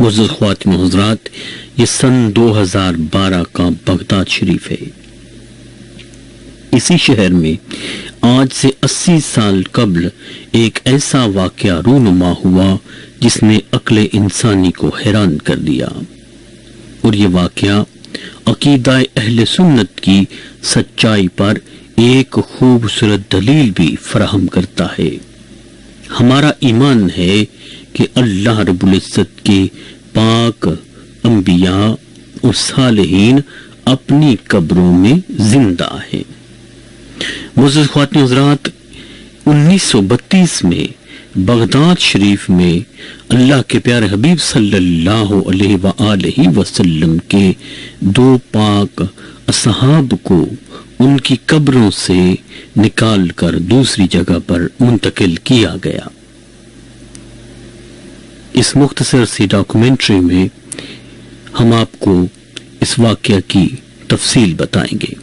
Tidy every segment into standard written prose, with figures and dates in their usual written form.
معزز خواتین و حضرات، یہ سن 2012 کا بغداد شریف ہے۔ اسی شہر میں آج سے 80 سال قبل ایک ایسا واقعہ رونما ہوا جس نے عقل انسانی کو حیران کر دیا، اور یہ واقعہ عقیدہ اہل سنت کی سچائی پر ایک خوبصورت دلیل بھی فراہم کرتا ہے۔ ہمارا ایمان ہے کہ اللہ رب العزت کے پاک انبیاء اور صالحین اپنی قبروں میں زندہ ہیں۔ معزز خواتین حضرات، 1932 میں بغداد شریف میں اللہ کے پیارے حبیب صلی اللہ علیہ وآلہ وسلم کے 2 پاک اصحاب کو ان کی قبروں سے نکال کر دوسری جگہ پر منتقل کیا گیا۔ اس مختصر سی ڈاکومنٹری میں ہم آپ کو اس واقعہ کی تفصیل بتائیں گے۔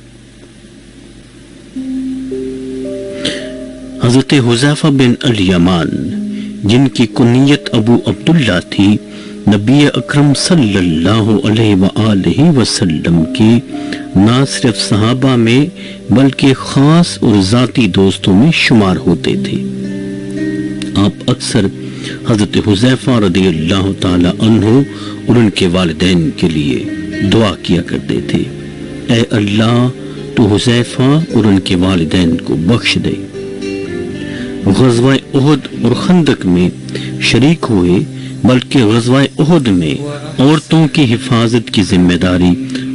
حضرت حذیفہ بن الیمان، جن کی کنیت ابو عبداللہ تھی، نبی اکرم صلی اللہ علیہ وآلہ وسلم کے نہ صرف صحابہ میں بلکہ خاص اور ذاتی دوستوں میں شمار ہوتے تھے۔ آپ اکثر حضرت حذیفہ رضی اللہ تعالی عنہ اور ان کے والدین کے لیے دعا کیا کرتے تھے، اے اللہ تو حذیفہ اور ان کے والدین کو بخش دے۔ غزوہ احد اور خندق میں شریک ہوئے، بلکہ غزوہ احد میں عورتوں کی حفاظت کی ذمہ داری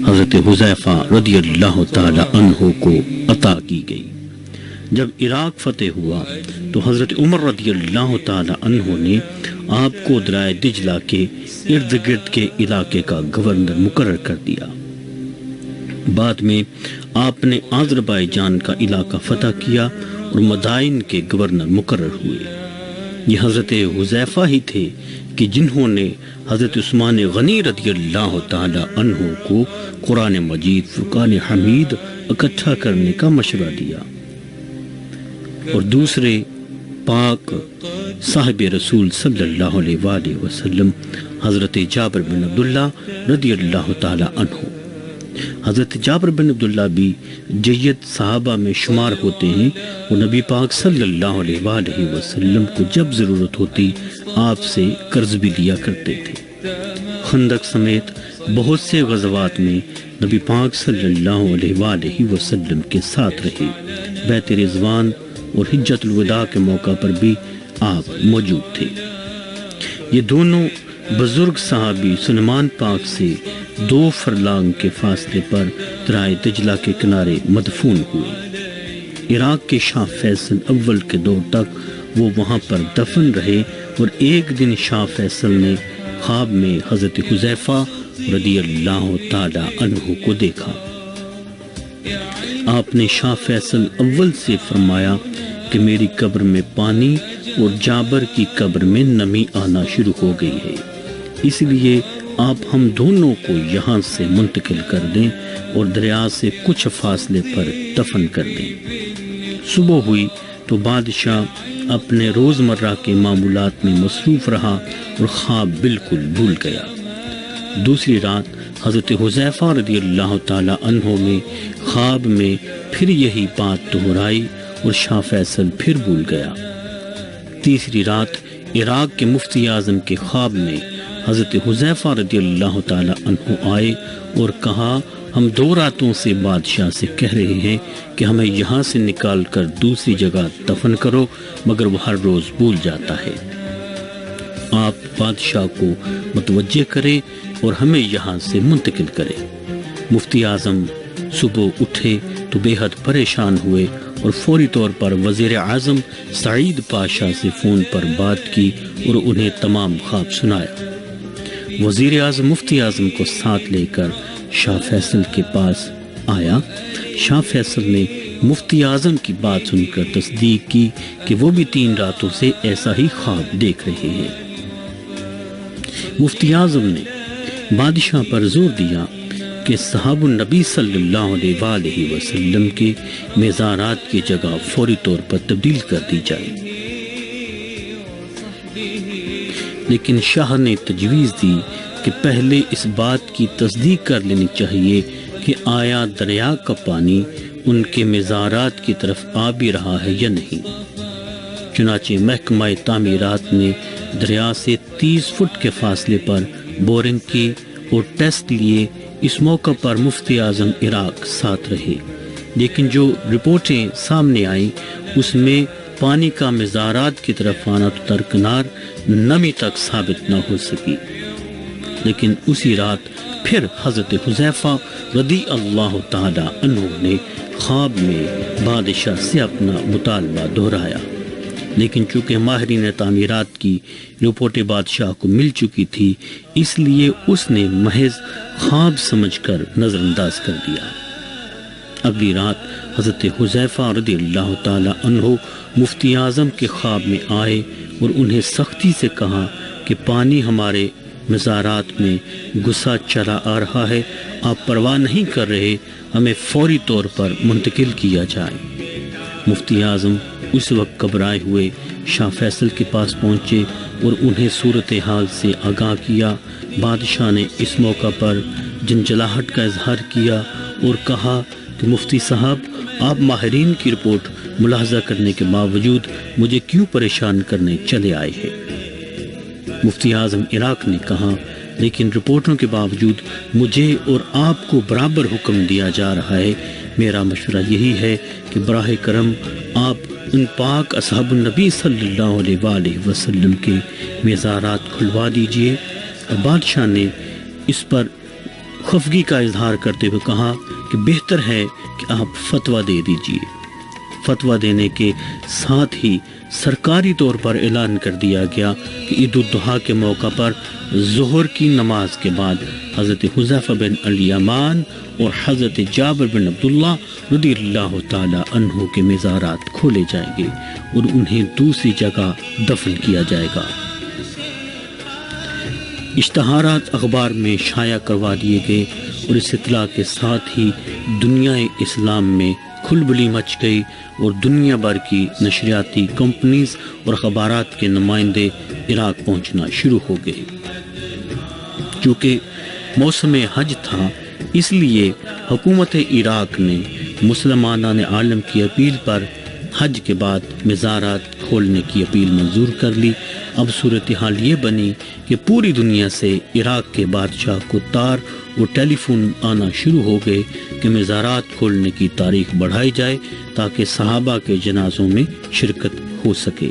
حضرت حذیفہ رضی اللہ تعالی عنہ کو عطا کی گئی۔ جب عراق فتح ہوا تو حضرت عمر رضی اللہ تعالی عنہ نے آپ کو دریائے دجلہ کے ارد گرد کے علاقے کا گورنر مقرر کر دیا۔ بعد میں آپ نے آذربائیجان کا علاقہ فتح کیا اور مدائن کے گورنر مقرر ہوئے۔ یہ حضرت حذیفہ ہی تھے کہ جنہوں نے حضرت عثمان غنی رضی اللہ تعالی عنہ کو قرآن مجید فرقان حمید اکٹھا کرنے کا مشورہ دیا، اور دوسرے پاک صاحب رسول صلی اللہ علیہ وآلہ وسلم حضرت جابر بن عبداللہ رضی اللہ تعالی عنہ۔ حضرت جابر بن عبداللہ بھی جید صحابہ میں شمار ہوتے ہیں، وہ نبی پاک صلی اللہ علیہ وآلہ وسلم کو جب ضرورت ہوتی آپ سے قرض بھی لیا کرتے تھے۔ خندق سمیت بہت سے غزوات میں نبی پاک صلی اللہ علیہ وآلہ وسلم کے ساتھ رہے۔ بیعت رضوان اور حجۃ الوداع کے موقع پر بھی آپ موجود تھے۔ یہ دونوں بزرگ صحابی سلیمان پاک سے 2 فرلانگ کے فاصلے پر دریائے دجلہ کے کنارے مدفون ہوئے۔ عراق کے شاہ فیصل اول کے دور تک وہ وہاں پر دفن رہے، اور ایک دن شاہ فیصل نے خواب میں حضرت حذیفہ رضی اللہ تعالی عنہ کو دیکھا۔ آپ نے شاہ فیصل اول سے فرمایا کہ میری قبر میں پانی اور جابر کی قبر میں نمی آنا شروع ہو گئی ہے، اس لیے آپ ہم دونوں کو یہاں سے منتقل کر دیں اور دریا سے کچھ فاصلے پر دفن کر دیں۔ صبح ہوئی تو بادشاہ اپنے روزمرہ کے معمولات میں مصروف رہا اور خواب بالکل بھول گیا۔ دوسری رات حضرت حذیفہ رضی اللہ تعالی عنہ نے خواب میں پھر یہی بات دہرائی اور شاہ فیصل پھر بھول گیا۔ تیسری رات عراق کے مفتی اعظم کے خواب میں حضرت حذیفہ رضی اللہ تعالی عنہ آئے اور کہا، ہم 2 راتوں سے بادشاہ سے کہہ رہے ہیں کہ ہمیں یہاں سے نکال کر دوسری جگہ دفن کرو، مگر وہ ہر روز بھول جاتا ہے۔ آپ بادشاہ کو متوجہ کریں اور ہمیں یہاں سے منتقل کریں۔ مفتی اعظم صبح اٹھے تو بے حد پریشان ہوئے اور فوری طور پر وزیر اعظم سعید پاشا سے فون پر بات کی اور انہیں تمام خواب سنایا۔ وزیر اعظم مفتی اعظم کو ساتھ لے کر شاہ فیصل کے پاس آیا۔ شاہ فیصل نے مفتی اعظم کی بات سن کر تصدیق کی کہ وہ بھی 3 راتوں سے ایسا ہی خواب دیکھ رہے ہیں۔ مفتی اعظم نے بادشاہ پر زور دیا کہ صحابہ النبی صلی اللہ علیہ وآلہ وسلم کے مزارات کی جگہ فوری طور پر تبدیل کر دی جائے۔ لیکن شاہ نے تجویز دی کہ پہلے اس بات کی تصدیق کر لینی چاہیے کہ آیا دریا کا پانی ان کے مزارات کی طرف آ بھی رہا ہے یا نہیں۔ چنانچہ محکمہ تعمیرات نے دریا سے 30 فٹ کے فاصلے پر بورنگ کی اور ٹیسٹ لیے۔ اس موقع پر مفتی اعظم عراق ساتھ رہے، لیکن جو رپورٹیں سامنے آئیں اس میں پانی کا مزارات کی طرف آنا تو درکنار نمی تک ثابت نہ ہو سکی۔ لیکن اسی رات پھر حضرت حذیفہ رضی اللہ تعالی عنہ نے خواب میں بادشاہ سے اپنا مطالبہ دہرایا، لیکن چونکہ ماہرین تعمیرات کی رپورٹیں بادشاہ کو مل چکی تھی اس لیے اس نے محض خواب سمجھ کر نظر انداز کر دیا۔ اگلی رات حضرت حذیفہ رضی اللہ تعالی عنہ مفتی اعظم کے خواب میں آئے اور انہیں سختی سے کہا کہ پانی ہمارے مزارات میں گھسا چلا آ رہا ہے، آپ پرواہ نہیں کر رہے، ہمیں فوری طور پر منتقل کیا جائے۔ مفتی اعظم اس وقت گھبرائے ہوئے شاہ فیصل کے پاس پہنچے اور انہیں صورتحال سے آگاہ کیا۔ بادشاہ نے اس موقع پر جنجلاہٹ کا اظہار کیا اور کہا کہ مفتی صاحب، آپ ماہرین کی رپورٹ ملاحظہ کرنے کے باوجود مجھے کیوں پریشان کرنے چلے آئے ہیں؟ مفتی اعظم عراق نے کہا، لیکن رپورٹوں کے باوجود مجھے اور آپ کو برابر حکم دیا جا رہا ہے۔ میرا مشورہ یہی ہے کہ براہ کرم آپ ان پاک اصحاب النبی صلی اللہ علیہ وآلہ وسلم کے مزارات کھلوا دیجئے۔ اور بادشاہ نے اس پر خفگی کا اظہار کرتے ہوئے کہا کہ بہتر ہے کہ آپ فتویٰ دے دیجئے۔ فتویٰ دینے کے ساتھ ہی سرکاری طور پر اعلان کر دیا گیا کہ عید الاضحیٰ کے موقع پر ظہر کی نماز کے بعد حضرت حذیفہ بن الیمان اور حضرت جابر بن عبداللہ رضی اللہ تعالی عنہ کے مزارات کھولے جائیں گے اور انہیں دوسری جگہ دفن کیا جائے گا۔ اشتہارات اخبار میں شائع کروا دیے گئے اور اس اطلاع کے ساتھ ہی دنیا اسلام میں کھلبلی مچ گئی اور دنیا بھر کی نشریاتی کمپنیز اور اخبارات کے نمائندے عراق پہنچنا شروع ہو گئے۔ چونکہ موسم حج تھا اس لیے حکومت عراق نے مسلمانان عالم کی اپیل پر حج کے بعد مزارات کھولنے کی اپیل منظور کر لی۔ اب صورتحال یہ بنی کہ پوری دنیا سے عراق کے بادشاہ کو تار اور ٹیلی فون آنا شروع ہو گئے کہ مزارات کھولنے کی تاریخ بڑھائی جائے تاکہ صحابہ کے جنازوں میں شرکت ہو سکے۔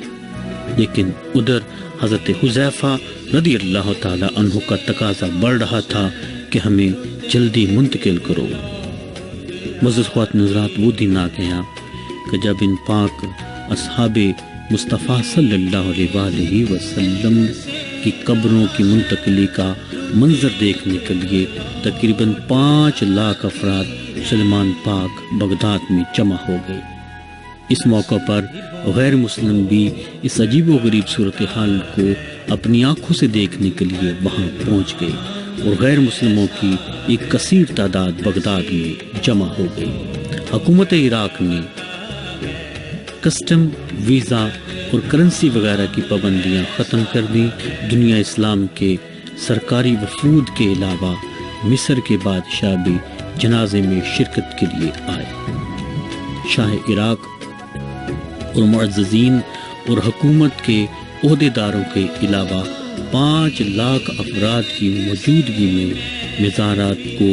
لیکن ادھر حضرت حذیفہ رضی اللہ تعالی عنہ کا تقاضا بڑھ رہا تھا کہ ہمیں جلدی منتقل کرو۔ معزز خواتین حضرات، وہ دن آ گیا کہ جب ان پاک اصحاب مصطفیٰ صلی اللہ علیہ وآلہ وسلم کی قبروں کی منتقلی کا منظر دیکھنے کے لیے تقریباً 5 لاکھ افراد سلمان پاک بغداد میں جمع ہو گئے۔ اس موقع پر غیر مسلم بھی اس عجیب و غریب صورتحال کو اپنی آنکھوں سے دیکھنے کے لیے وہاں پہنچ گئے اور غیر مسلموں کی ایک کثیر تعداد بغداد میں جمع ہو گئی۔ حکومت عراق نے کسٹم، ویزا اور کرنسی وغیرہ کی پابندیاں ختم کر دیں۔ دنیا اسلام کے سرکاری وفود کے علاوہ مصر کے بادشاہ بھی جنازے میں شرکت کے لیے آئے۔ شاہ عراق اور معززین اور حکومت کے عہدیداروں کے علاوہ 5 لاکھ افراد کی موجودگی میں مزارات کو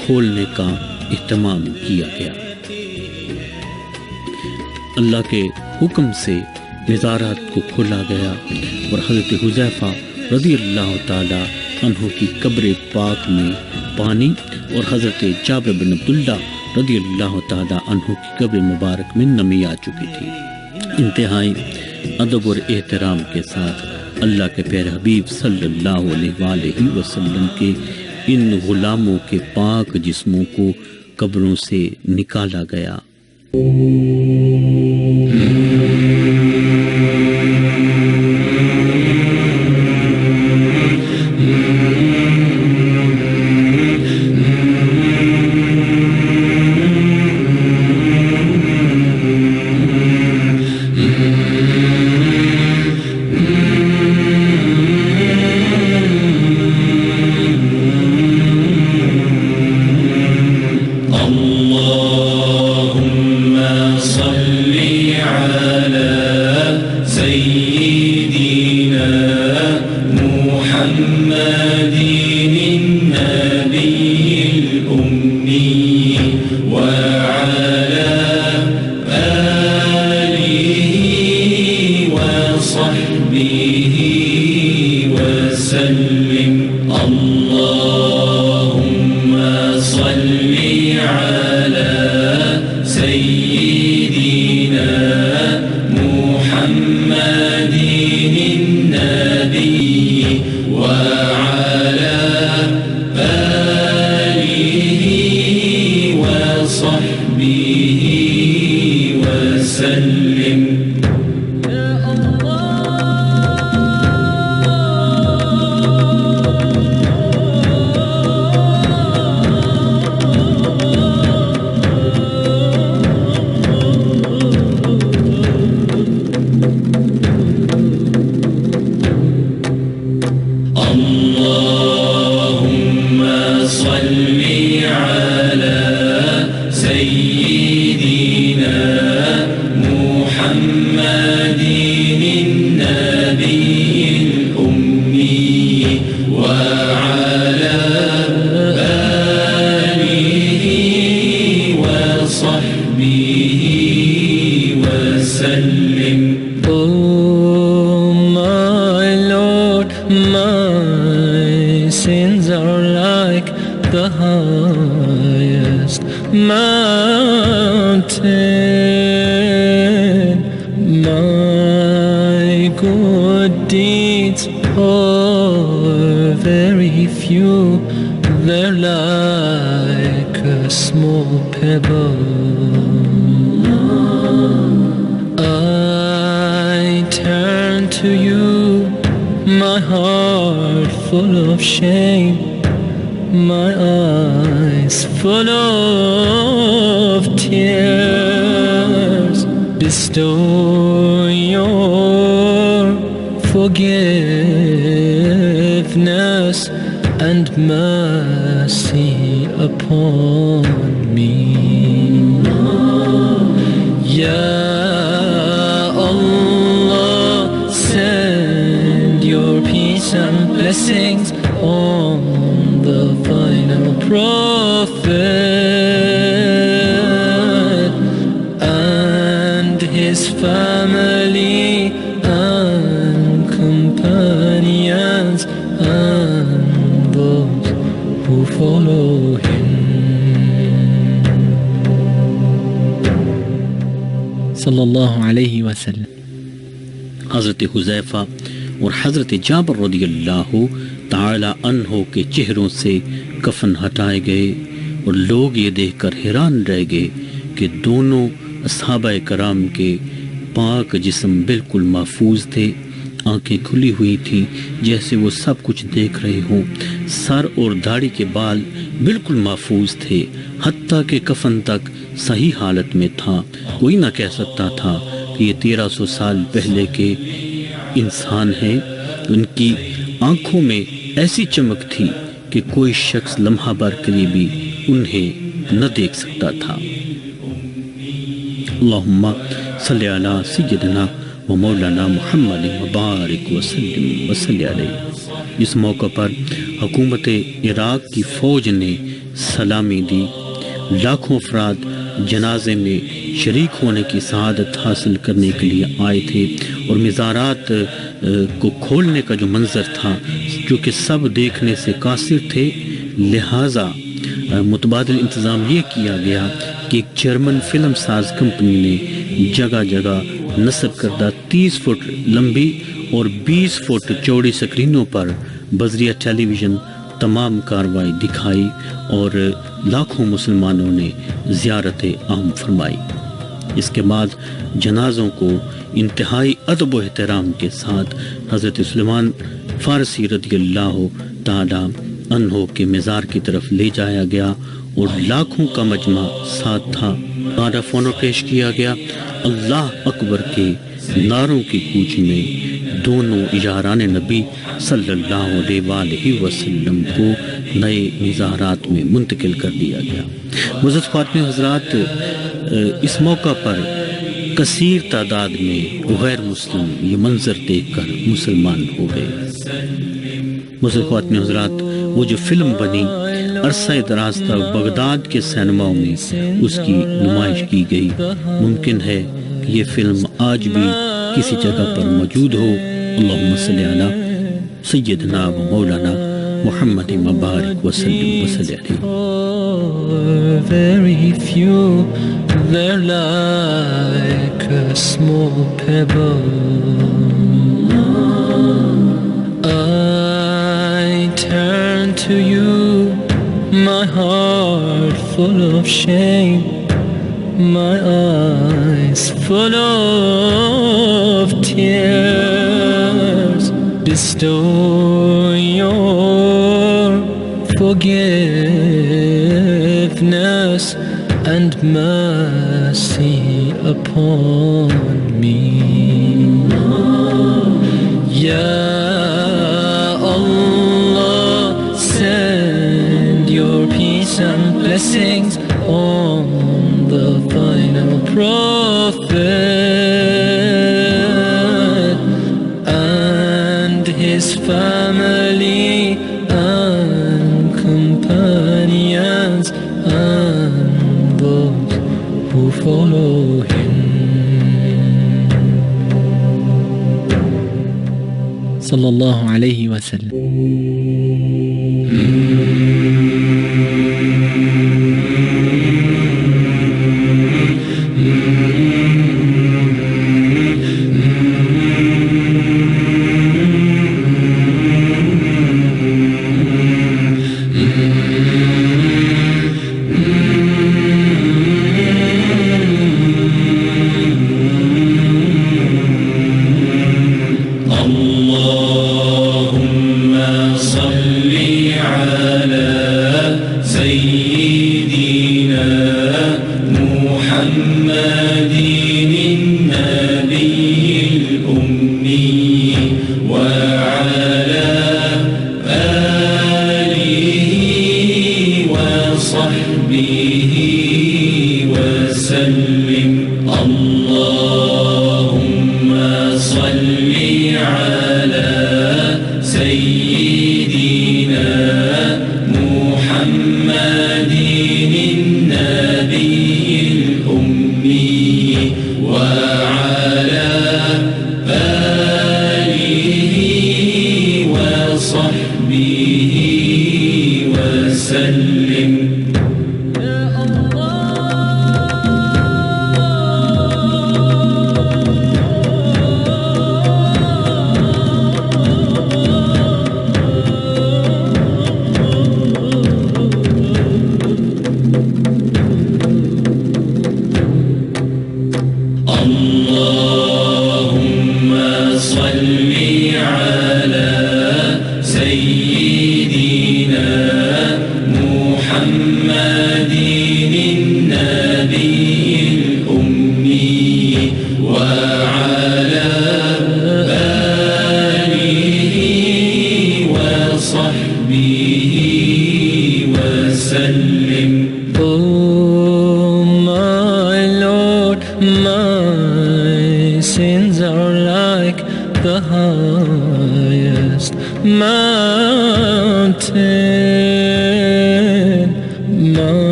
کھولنے کا اہتمام کیا گیا۔ اللہ کے حکم سے مزارات کو کھولا گیا اور حضرت حذیفہ رضی اللہ تعالی عنہ کی قبر پاک میں پانی اور حضرت جابر بن عبداللہ رضی اللہ تعالی عنہ کی قبر مبارک میں نمی آ چکی تھی۔ انتہائی ادب اور احترام کے ساتھ اللہ کے پیارے حبیب صلی اللہ علیہ وآلہ وسلم کے ان غلاموں کے پاک جسموں کو قبروں سے نکالا گیا۔ وسلم اللهم صل على سيدنا محمد النبي الأمي وعلى آله وصحبه وسلم. Oh my Lord, my sins are like the highest mountain. My good deeds are very few, they're like a small pebble. I turn to you, my heart full of shame, my eyes full of tears. Bestow your forgiveness and mercy upon me. Ya Allah, send your peace and blessings on the final prophet and his family and companions and those who follow him. Sallallahu alayhi wa sallam. حضرت حذیفہ اور حضرت جابر رضی اللہ تعالی عنہ کے چہروں سے کفن ہٹائے گئے اور لوگ یہ دیکھ کر حیران رہ گئے کہ دونوں اصحابہ کرام کے پاک جسم بالکل محفوظ تھے، آنکھیں کھلی ہوئی تھی جیسے وہ سب کچھ دیکھ رہے ہوں، سر اور داڑھی کے بال بالکل محفوظ تھے، حتیٰ کہ کفن تک صحیح حالت میں تھا۔ کوئی نہ کہہ سکتا تھا کہ یہ 1300 سال پہلے کے انسان ہیں۔ ان کی آنکھوں میں ایسی چمک تھی کہ کوئی شخص لمحہ بھر کے لیے بھی انہیں نہ دیکھ سکتا تھا۔ اللہم صلی علی سیدنا و مولانا محمد مبارک وسلم وصلی علیہ۔ اس موقع پر حکومت عراق کی فوج نے سلامی دی، لاکھوں افراد جنازے میں شریک ہونے کی سعادت حاصل کرنے کے لیے آئے تھے، اور مزارات کو کھولنے کا جو منظر تھا، چونکہ سب دیکھنے سے قاصر تھے، لہٰذا متبادل انتظام یہ کیا گیا کہ ایک جرمن فلم ساز کمپنی نے جگہ جگہ نصب کردہ 30 فٹ لمبی اور 20 فٹ چوڑی سکرینوں پر بذریعہ ٹیلی ویژن تمام کارروائی دکھائی اور لاکھوں مسلمانوں نے زیارت عام فرمائی۔ اس کے بعد جنازوں کو انتہائی ادب و احترام کے ساتھ حضرت سلیمان فارسی رضی اللہ تعالی عنہ کے مزار کی طرف لے جایا گیا اور لاکھوں کا مجمع ساتھ تھا۔ نعرہ فونو پیش کیا گیا، اللہ اکبر کے نعروں کی گونج میں دونوں یاران نبی صلی اللہ علیہ وآلہ وسلم کو نئے مزارات میں منتقل کر دیا گیا۔ معزز خواتین حضرات، اس موقع پر کثیر تعداد میں غیر مسلم یہ منظر دیکھ کر مسلمان ہو گئے۔ معزز خواتین حضرات، وہ جو فلم بنی عرصہ دراز تک بغداد کے سینماؤں میں اس کی نمائش کی گئی، ممکن ہے کہ یہ فلم آج بھی کسی جگہ پر موجود ہو۔ اللہم صلی علی سیدنا و مولانا محمد مبارک وسلم وصلی علیہ۔ Very few, they're like a small pebble. I turn to you, my heart full of shame, my eyes full of tears. Bestow your forgiveness and mercy upon me. Ya Allah, send your peace and blessings on the final prophet and his family and companions and those who follow him. Sallallahu alayhi wa sallam.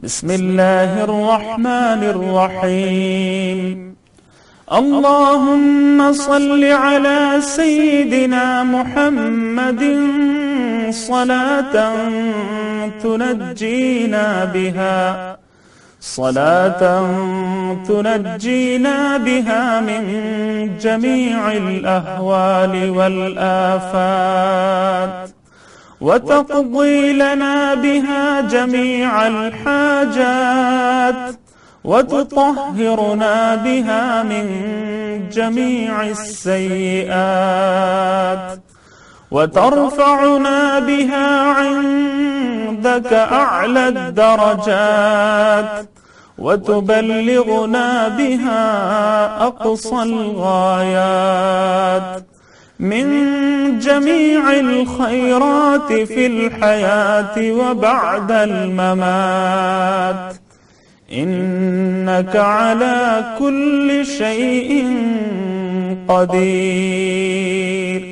بسم الله الرحمن الرحيم اللهم صل على سيدنا محمد صلاة تنجينا بها من جميع الأهوال والآفات وتقضي لنا بها جميع الحاجات وتطهرنا بها من جميع السيئات وترفعنا بها عندك أعلى الدرجات وتبلغنا بها أقصى الغايات من جميع الخيرات في الحياة وبعد الممات، إنك على كل شيء قدير.